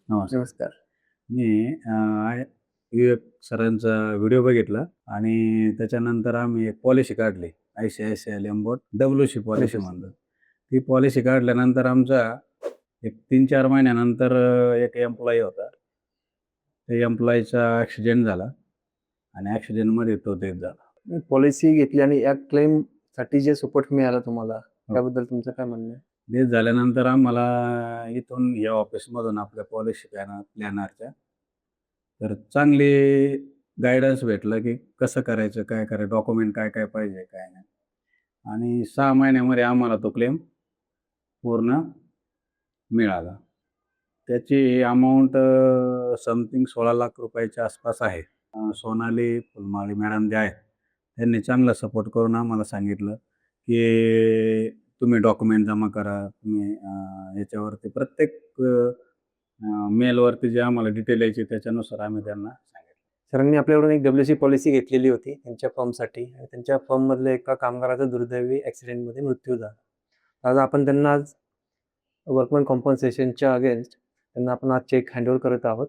नमस्कार. नमस्कार. मी विवेक सरांचा व्हिडिओ बघितला आणि त्याच्यानंतर आम्ही एक पॉलिसी काढली. ICICI लिंबोट WC policy WC. म्हणतात. ती पॉलिसी काढल्यानंतर आमचा एक 3-4 महिन्यानंतर एक एम्प्लॉयी होता. त्या एम्प्लॉयीचा ॲक्सिडेंट झाला आणि ॲक्सिडेंटमध्ये तो डेथ झाला. पॉलिसी घेतली आणि या क्लेमसाठी जे सपोर्ट मिळाला तुम्हाला, हो. त्याबद्दल तुमचं काय म्हणणं आहे? डेथ झाल्यानंतर आम्हाला इथून या ऑफिसमधून आपल्या पॉलिसी प्लॅनरच्या तर चांगली गाईडन्स भेटलं, की कसं करायचं, काय करायचं, डॉक्युमेंट काय-काय पाहिजे, काय नाही. आणि 6 महिन्यामध्ये आम्हाला तो क्लेम पूर्ण मिळाला. त्याची अमाउंट समथिंग 16 लाख रुपयाच्या आसपास आहे. सोनाली फुलमाळी मॅडम जे आहेत, त्यांनी चांगला सपोर्ट करून आम्हाला सांगितलं, की तुम्ही डॉक्युमेंट जमा करा. तुम्ही याच्यावरती प्रत्येक मेलवरती जे आम्हाला डिटेल यायची त्याच्यानुसार आम्ही त्यांना सांगितलं. सरांनी आपल्याकडून एक WC पॉलिसी घेतलेली होती त्यांच्या फर्मसाठी आणि त्यांच्या फर्ममधल्या एका कामगाराचा दुर्दैवी ॲक्सिडेंटमध्ये मृत्यू झाला. आज आपण त्यांना वर्कमन कॉम्पन्सेशनच्या अगेन्स्ट त्यांना आपण आज चेक हँडओव्हर करत आहोत.